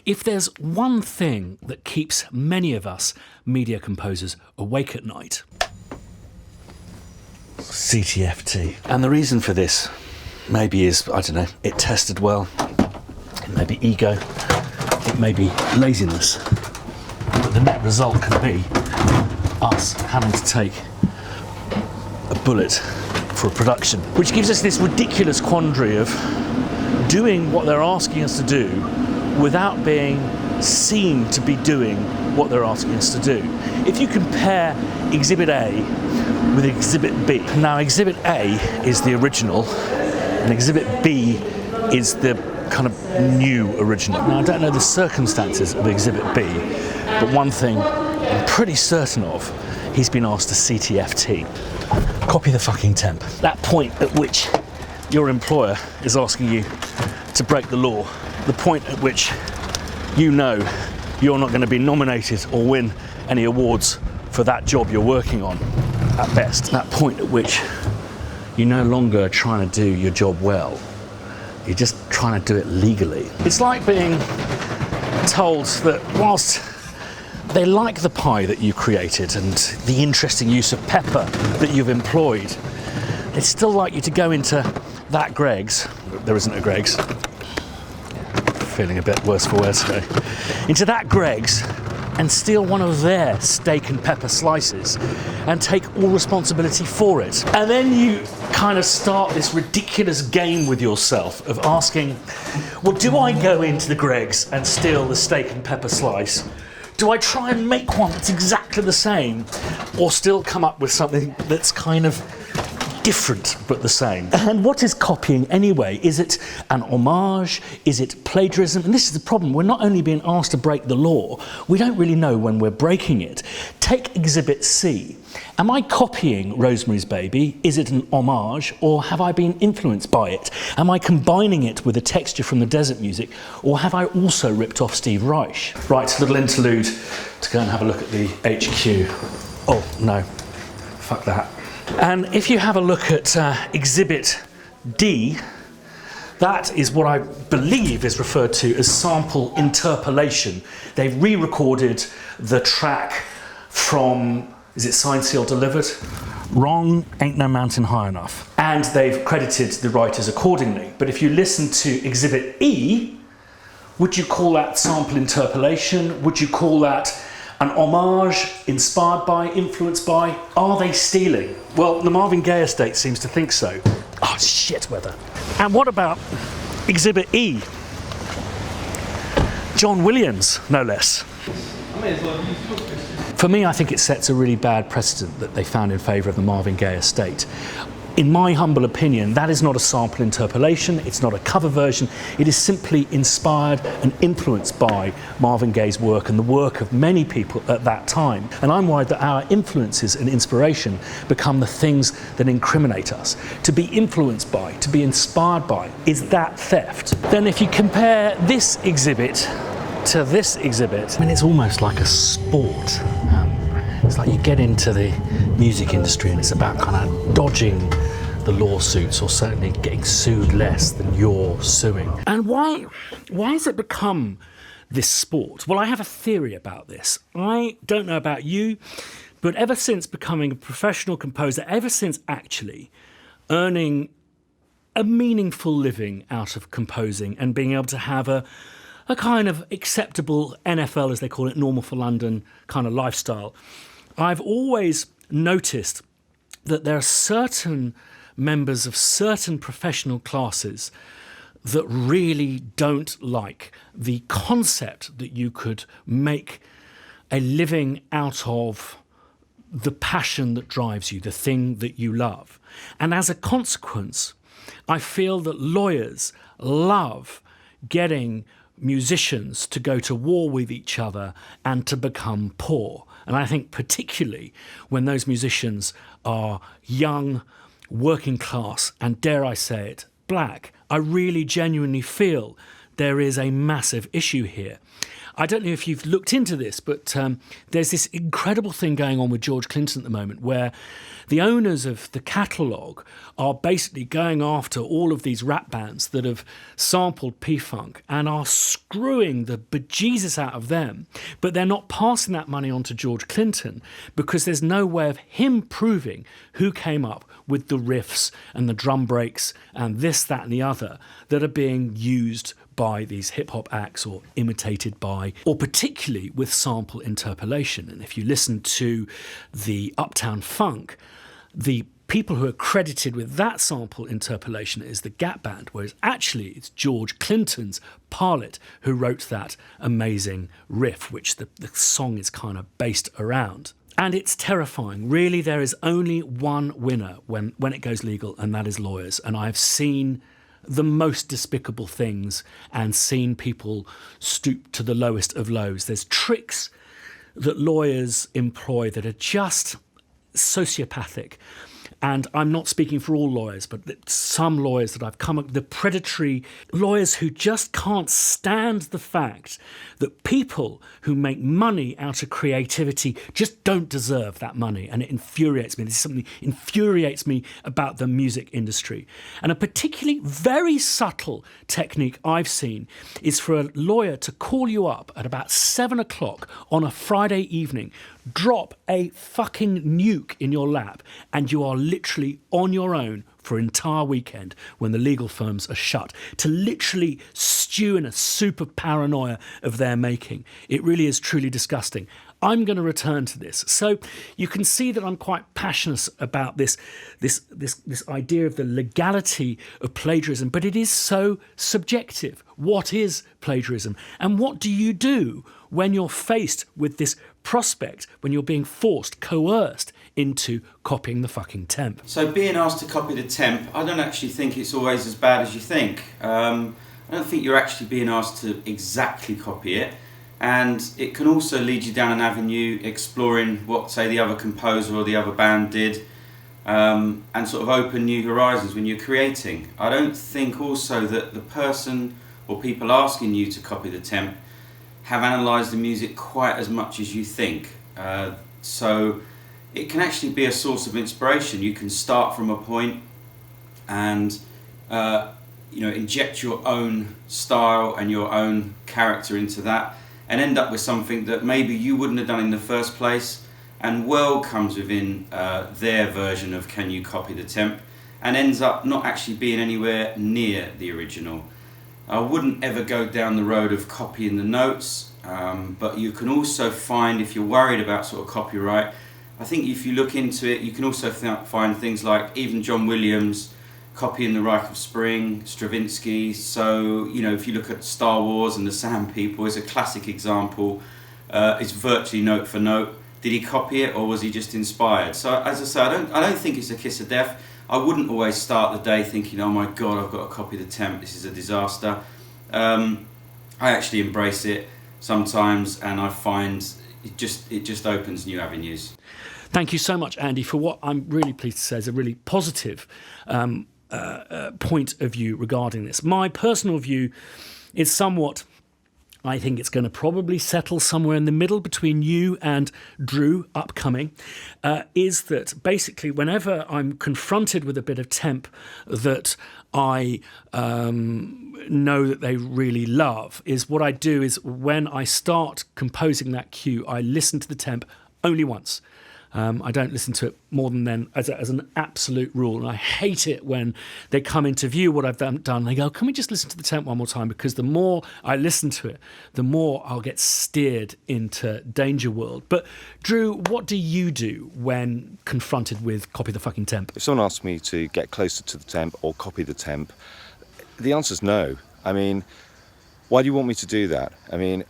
If there's one thing that keeps many of us media composers awake at night, CTFT. And the reason for this maybe is, I don't know, it tested well, it may be ego, it may be laziness, but the net result can be us having to take a bullet for a production, which gives us this ridiculous quandary of doing what they're asking us to do without being seen to be doing what they're asking us to do. If you compare Exhibit A with Exhibit B, now Exhibit A is the original and Exhibit B is the kind of new original. Now I don't know the circumstances of Exhibit B, but one thing I'm pretty certain of, he's been asked to CTFT. Copy the fucking temp. That point at which your employer is asking you to break the law, the point at which you know you're not going to be nominated or win any awards for that job you're working on, at best. That point at which you're no longer trying to do your job well, you're just trying to do it legally. It's like being told that whilst they like the pie that you created and the interesting use of pepper that you've employed, they'd still like you to go into that Greg's, there isn't a Greg's, feeling a bit worse for wear today, into that Greg's and steal one of their steak and pepper slices and take all responsibility for it. And then you kind of start this ridiculous game with yourself of asking, well, do I go into the Greg's and steal the steak and pepper slice? Do I try and make one that's exactly the same, or still come up with something that's kind of different but the same? And what is copying anyway? Is it an homage? Is it plagiarism? And this is the problem. We're not only being asked to break the law, we don't really know when we're breaking it. Take Exhibit C. Am I copying Rosemary's Baby? Is it an homage, or have I been influenced by it? Am I combining it with a texture from the desert music, or have I also ripped off Steve Reich? Right, little interlude to go and have a look at the HQ. Oh, no, fuck that. And if you have a look at Exhibit D, that is what I believe is referred to as sample interpolation. They've re-recorded the track from, is it Signed, Sealed, Delivered? Wrong, Ain't No Mountain High Enough. And they've credited the writers accordingly. But if you listen to Exhibit E, would you call that sample interpolation? Would you call that an homage, inspired by, influenced by? Are they stealing? Well, the Marvin Gaye estate seems to think so. Oh, shit weather. And what about Exhibit E? John Williams, no less. For me, I think it sets a really bad precedent that they found in favour of the Marvin Gaye estate. In my humble opinion, that is not a sample interpolation, it's not a cover version, it is simply inspired and influenced by Marvin Gaye's work and the work of many people at that time. And I'm worried that our influences and inspiration become the things that incriminate us. To be influenced by, to be inspired by, is that theft? Then if you compare this exhibit to this exhibit, I mean, it's almost like a sport. It's like you get into the music industry and it's about kind of dodging the lawsuits, or certainly getting sued less than you're suing. And why has it become this sport? Well, I have a theory about this. I don't know about you, but ever since becoming a professional composer, ever since actually earning a meaningful living out of composing and being able to have a kind of acceptable NFL, as they call it, normal for London kind of lifestyle, I've always noticed that there are certain members of certain professional classes that really don't like the concept that you could make a living out of the passion that drives you, the thing that you love. And as a consequence, I feel that lawyers love getting musicians to go to war with each other and to become poor. And I think particularly when those musicians are young, working class, and dare I say it, black, I really genuinely feel there is a massive issue here. I don't know if you've looked into this, but there's this incredible thing going on with George Clinton at the moment where the owners of the catalogue are basically going after all of these rap bands that have sampled P-Funk and are screwing the bejesus out of them, but they're not passing that money on to George Clinton because there's no way of him proving who came up with the riffs and the drum breaks and this, that and the other that are being used by these hip-hop acts or imitated by, or particularly with sample interpolation. And if you listen to the Uptown Funk, the people who are credited with that sample interpolation is the Gap Band, whereas actually it's George Clinton's Parlet who wrote that amazing riff, which the song is kind of based around. And it's terrifying. Really, there is only one winner when it goes legal, and that is lawyers. And I've seen the most despicable things and seen people stoop to the lowest of lows. There's tricks that lawyers employ that are just sociopathic. And I'm not speaking for all lawyers, but some lawyers that I've come up, the predatory lawyers who just can't stand the fact that people who make money out of creativity just don't deserve that money. And it infuriates me. This is something that infuriates me about the music industry. And a particularly very subtle technique I've seen is for a lawyer to call you up at about 7 o'clock on a Friday evening, drop a fucking nuke in your lap, and you are literally on your own for an entire weekend when the legal firms are shut, to literally stew in a soup of paranoia of their making. It really is truly disgusting. I'm going to return to this. So you can see that I'm quite passionate about this idea of the legality of plagiarism, but it is so subjective. What is plagiarism? And what do you do when you're faced with this prospect, when you're being forced, coerced into copying the fucking temp? So being asked to copy the temp, I don't actually think it's always as bad as you think. I don't think you're actually being asked to exactly copy it. And it can also lead you down an avenue exploring what, say, the other composer or the other band did, and sort of open new horizons when you're creating. I don't think also that the person or people asking you to copy the temp have analysed the music quite as much as you think. So it can actually be a source of inspiration. You can start from a point and inject your own style and your own character into that, and end up with something that maybe you wouldn't have done in the first place, and well comes within their version of can you copy the temp, and ends up not actually being anywhere near the original. I wouldn't ever go down the road of copying the notes, but you can also find, if you're worried about sort of copyright, I think if you look into it, you can also find things like even John Williams copying the Reich of Spring, Stravinsky. So, if you look at Star Wars and the Sand People, is a classic example. It's virtually note for note. Did he copy it, or was he just inspired? So, as I say, I don't think it's a kiss of death. I wouldn't always start the day thinking, oh my God, I've got to copy the temp, this is a disaster. I actually embrace it sometimes, and I find it just opens new avenues. Thank you so much, Andy, for what I'm really pleased to say is a really positive point of view regarding this. My personal view is somewhat, I think it's going to probably settle somewhere in the middle between you and Drew, upcoming, is that basically whenever I'm confronted with a bit of temp that I know that they really love, is what I do is when I start composing that cue, I listen to the temp only once. I don't listen to it more than then as an absolute rule. And I hate it when they come into view what I've done. They go, can we just listen to the temp one more time? Because the more I listen to it, the more I'll get steered into danger world. But Drew, what do you do when confronted with copy the fucking temp? If someone asks me to get closer to the temp or copy the temp, the answer's no. I mean, why do you want me to do that? I mean,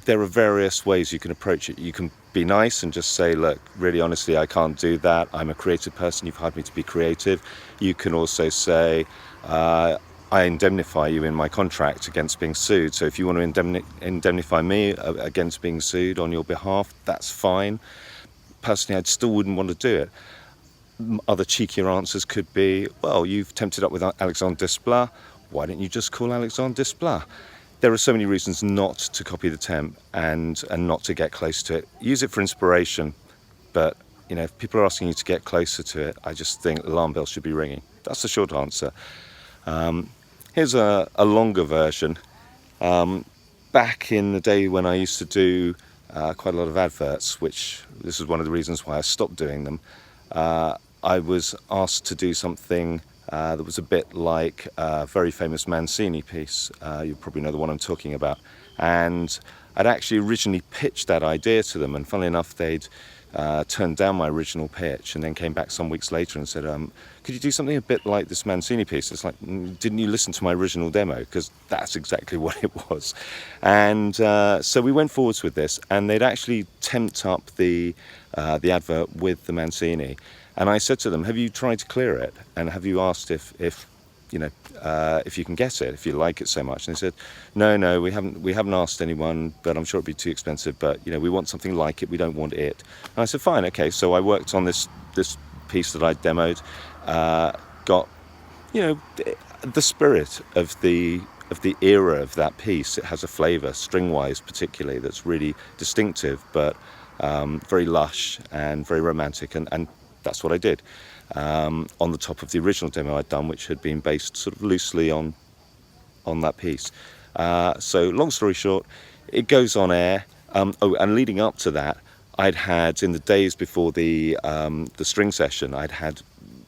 there are various ways you can approach it. You can be nice and just say, look, really honestly, I can't do that. I'm a creative person. You've hired me to be creative. You can also say, I indemnify you in my contract against being sued. So if you want to indemnify me against being sued on your behalf, that's fine. Personally, I still wouldn't want to do it. Other cheekier answers could be, well, you've tempted up with Alexandre Desplat. why don't you just call Alexandre Desplat? There are so many reasons not to copy the temp and not to get close to it. Use it for inspiration, but if people are asking you to get closer to it, I just think alarm bells should be ringing. That's the short answer. Here's a longer version. Back in the day when I used to do quite a lot of adverts, which this is one of the reasons why I stopped doing them, I was asked to do something that was a bit like a very famous Mancini piece. You probably know the one I'm talking about. And I'd actually originally pitched that idea to them, and funnily enough, they'd turned down my original pitch and then came back some weeks later and said, could you do something a bit like this Mancini piece? It's like, didn't you listen to my original demo? Because that's exactly what it was. And so we went forwards with this, and they'd actually temped up the advert with the Mancini. And I said to them, have you tried to clear it? And have you asked if you can get it, if you like it so much? And they said, no, we haven't asked anyone, but I'm sure it'd be too expensive, but we want something like it, we don't want it. And I said, fine, okay. So I worked on this piece that I demoed, got the spirit of the era of that piece. It has a flavour, string-wise particularly, that's really distinctive, but very lush and very romantic, and that's what I did. On the top of the original demo I'd done, which had been based sort of loosely on that piece. So long story short, it goes on air. And leading up to that, I'd had, in the days before the string session, I'd had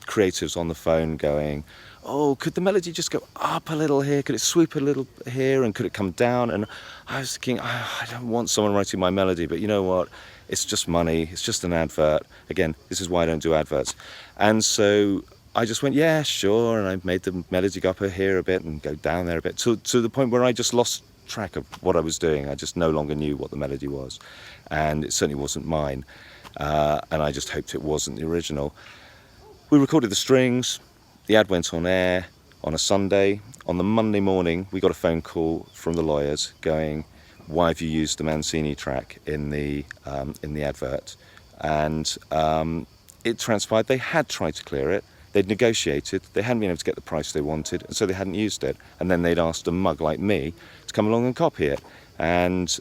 creatives on the phone going, oh, could the melody just go up a little here? Could it swoop a little here? And could it come down? And I was thinking, I don't want someone writing my melody, but you know what? It's just money. It's just an advert. Again, this is why I don't do adverts. And so I just went, yeah, sure. And I made the melody go up here a bit and go down there a bit, to the point where I just lost track of what I was doing. I just no longer knew what the melody was. And it certainly wasn't mine. And I just hoped it wasn't the original. We recorded the strings. The ad went on air on a Sunday. On the Monday morning, we got a phone call from the lawyers going, why have you used the Mancini track in the advert? And it transpired they had tried to clear it. They'd negotiated. They hadn't been able to get the price they wanted, and so they hadn't used it. And then they'd asked a mug like me to come along and copy it. And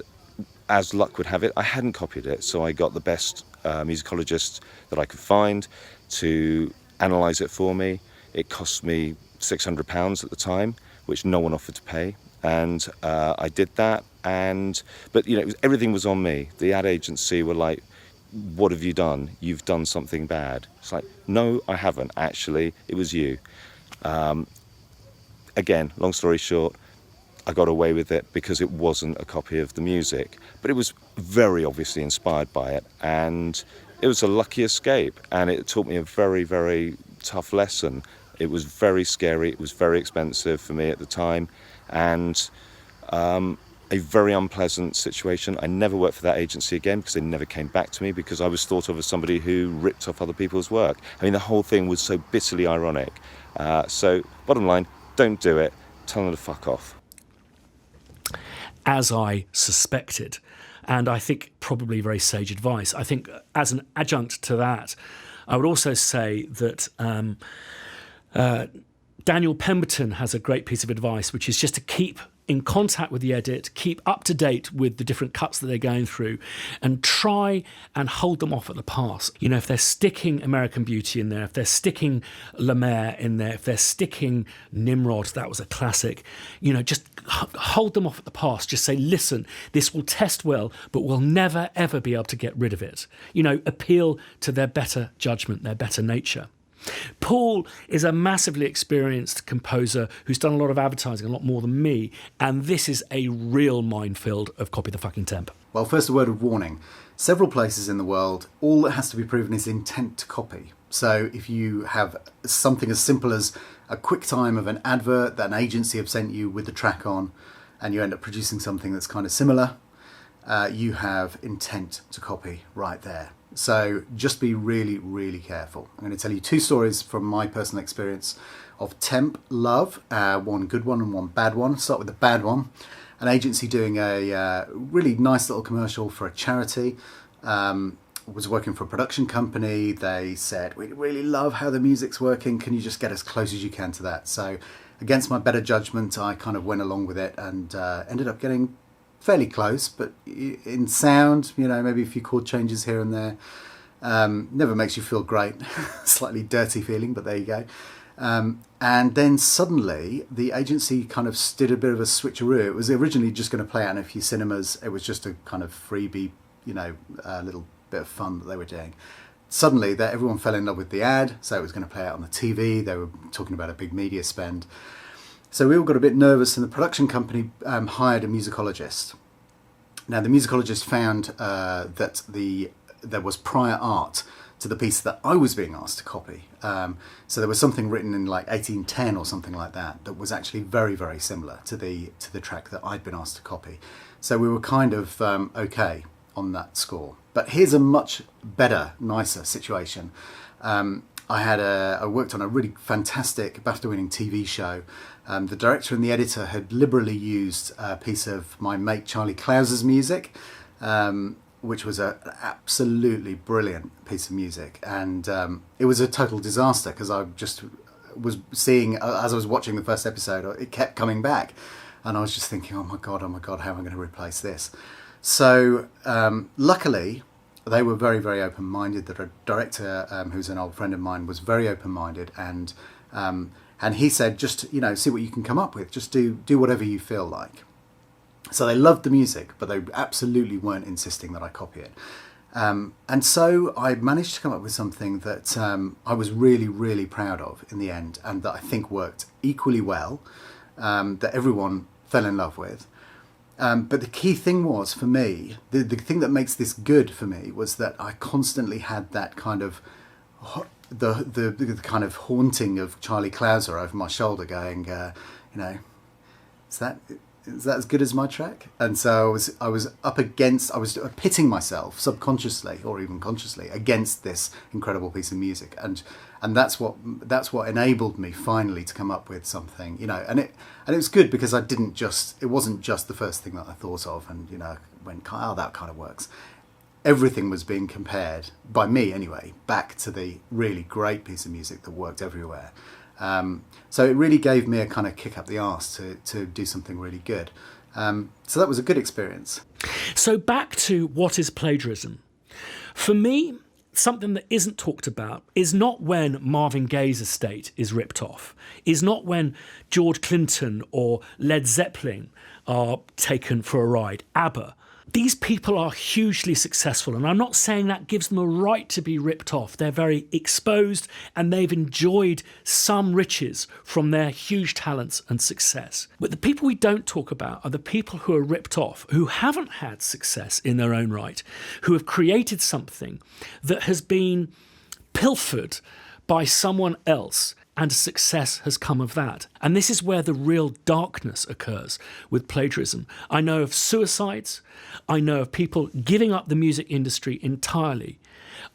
as luck would have it, I hadn't copied it. So I got the best musicologist that I could find to analyse it for me. It cost me £600 at the time, which no one offered to pay. And I did that. But everything was on me. The ad agency were like, what have you done? You've done something bad. It's like, no, I haven't, actually. It was you. Again, long story short, I got away with it because it wasn't a copy of the music. But it was very obviously inspired by it. And it was a lucky escape. And it taught me a very, very tough lesson. It was very scary. It was very expensive for me at the time. And a very unpleasant situation. I never worked for that agency again because they never came back to me because I was thought of as somebody who ripped off other people's work. I mean, the whole thing was so bitterly ironic. So, bottom line, don't do it. Tell them to fuck off. As I suspected, and I think probably very sage advice. I think as an adjunct to that, I would also say that Daniel Pemberton has a great piece of advice, which is just to keep in contact with the edit, keep up to date with the different cuts that they're going through, and try and hold them off at the pass. If they're sticking American Beauty in there, if they're sticking La Mer in there, if they're sticking Nimrod, that was a classic, just hold them off at the pass. Just say, listen, this will test well, but we'll never, ever be able to get rid of it. Appeal to their better judgment, their better nature. Paul is a massively experienced composer who's done a lot of advertising, a lot more than me, and this is a real minefield of copy the fucking temp. Well, first a word of warning. Several places in the world, all that has to be proven is intent to copy. So if you have something as simple as a quick time of an advert that an agency have sent you with the track on, and you end up producing something that's kind of similar, you have intent to copy right there. So just be really, really careful. I'm going to tell you two stories from my personal experience of temp love, one good one and one bad one. Start with the bad one. An agency doing a really nice little commercial for a charity. Was working for a production company. They said, we really love how the music's working. Can you just get as close as you can to that? So against my better judgment, I kind of went along with it and ended up getting fairly close. But in sound, maybe a few chord changes here and there. Never makes you feel great. Slightly dirty feeling, but there you go. And then suddenly the agency kind of did a bit of a switcheroo. It was originally just going to play out in a few cinemas. It was just a kind of freebie, a little bit of fun that they were doing. Suddenly everyone fell in love with the ad, so it was going to play out on the TV. They were talking about a big media spend. So we all got a bit nervous, and the production company hired a musicologist. Now the musicologist found that there was prior art to the piece that I was being asked to copy. So there was something written in like 1810 or something like that was actually very, very similar to the track that I'd been asked to copy. So we were kind of okay on that score. But here's a much better, nicer situation. I worked on a really fantastic BAFTA-winning TV show. The director and the editor had liberally used a piece of my mate Charlie Clouser's music, which was an absolutely brilliant piece of music. And it was a total disaster because I just was seeing, as I was watching the first episode, it kept coming back. And I was just thinking, oh my God, how am I going to replace this? So luckily, they were very, very open-minded. The director, who's an old friend of mine, was very open-minded. And he said, just, see what you can come up with. Just do whatever you feel like. So they loved the music, but they absolutely weren't insisting that I copy it. And so I managed to come up with something that I was really, really proud of in the end, and that I think worked equally well, that everyone fell in love with. But the key thing was, for me, the thing that makes this good for me was that I constantly had that kind of, the kind of haunting of Charlie Clouser over my shoulder going, is that as good as my track? And so I was pitting myself subconsciously or even consciously against this incredible piece of music, and that's what enabled me finally to come up with something, and it was good because it wasn't just the first thing that I thought of and went, oh, that kind of works. Everything was being compared, by me anyway, back to the really great piece of music that worked everywhere. So it really gave me a kind of kick up the arse to do something really good. So that was a good experience. So back to what is plagiarism. For me, something that isn't talked about is not when Marvin Gaye's estate is ripped off, is not when George Clinton or Led Zeppelin are taken for a ride, ABBA. These people are hugely successful, and I'm not saying that gives them a right to be ripped off. They're very exposed and they've enjoyed some riches from their huge talents and success. But the people we don't talk about are the people who are ripped off, who haven't had success in their own right, who have created something that has been pilfered by someone else, and success has come of that. And this is where the real darkness occurs with plagiarism. I know of suicides. I know of people giving up the music industry entirely,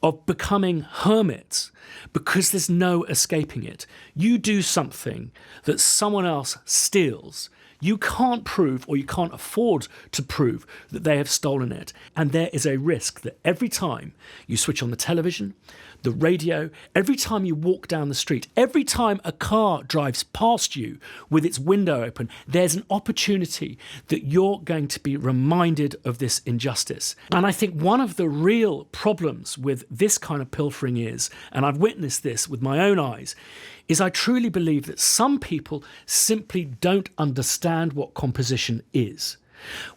of becoming hermits because there's no escaping it. You do something that someone else steals. You can't prove, or you can't afford to prove, that they have stolen it. And there is a risk that every time you switch on the television, the radio, every time you walk down the street, every time a car drives past you with its window open, there's an opportunity that you're going to be reminded of this injustice. And I think one of the real problems with this kind of pilfering is, and I've witnessed this with my own eyes, is I truly believe that some people simply don't understand what composition is.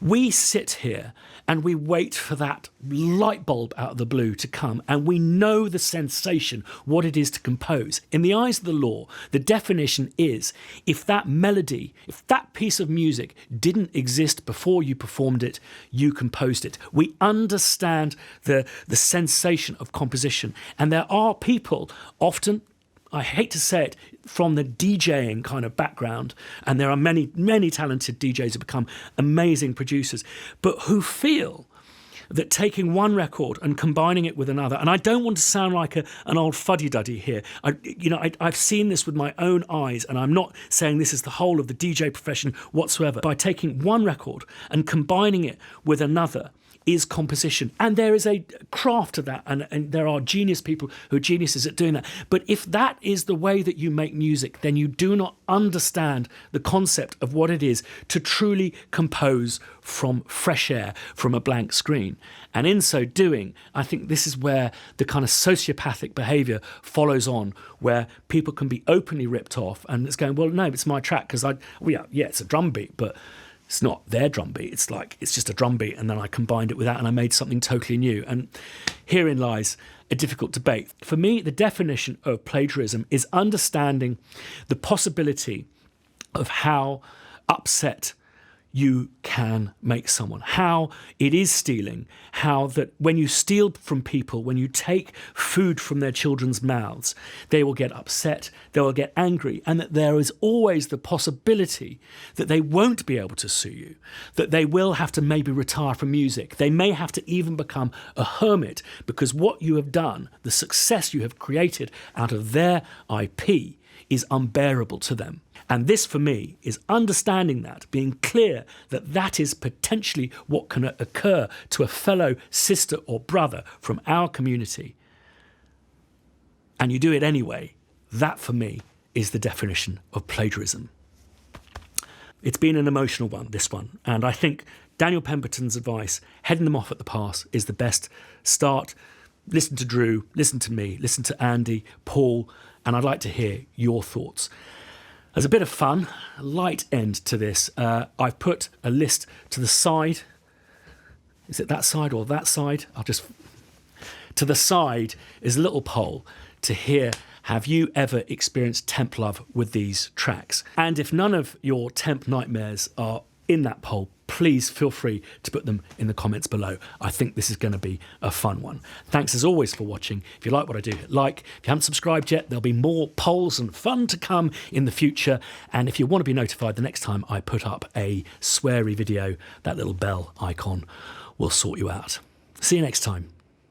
We sit here and we wait for that light bulb out of the blue to come, and we know the sensation, what it is to compose. In the eyes of the law, the definition is, if that melody, if that piece of music didn't exist before you performed it, you composed it. We understand the sensation of composition, and there are people, often, I hate to say it, from the DJing kind of background, and there are many, many talented DJs who become amazing producers, but who feel that taking one record and combining it with another, and I don't want to sound like an old fuddy-duddy here. I've seen this with my own eyes, and I'm not saying this is the whole of the DJ profession whatsoever. By taking one record and combining it with another, is composition. And there is a craft to that, and there are genius people who are geniuses at doing that. But if that is the way that you make music, then you do not understand the concept of what it is to truly compose from fresh air, from a blank screen. And in so doing, I think this is where the kind of sociopathic behaviour follows on, where people can be openly ripped off, and it's going, well, no, it's my track, because it's a drum beat, but it's not their drum beat. It's like, it's just a drum beat, and then I combined it with that and I made something totally new. And herein lies a difficult debate. For me, the definition of plagiarism is understanding the possibility of how upset you can make someone, how it is stealing, how that when you steal from people, when you take food from their children's mouths, they will get upset, they will get angry, and that there is always the possibility that they won't be able to sue you, that they will have to maybe retire from music. They may have to even become a hermit, because what you have done, the success you have created out of their IP, is unbearable to them. And this, for me, is understanding that, being clear that that is potentially what can occur to a fellow sister or brother from our community. And you do it anyway. That, for me, is the definition of plagiarism. It's been an emotional one, this one. And I think Daniel Pemberton's advice, heading them off at the pass, is the best start. Listen to Drew, listen to me, listen to Andy, Paul, and I'd like to hear your thoughts. As a bit of fun, a light end to this, I've put a list to the side. Is it that side or that side? To the side is a little poll to hear, have you ever experienced temp love with these tracks? And if none of your temp nightmares are in that poll, please feel free to put them in the comments below. I think this is going to be a fun one. Thanks as always for watching. If you like what I do, hit like. If you haven't subscribed yet, there'll be more polls and fun to come in the future. And if you want to be notified the next time I put up a sweary video, that little bell icon will sort you out. See you next time.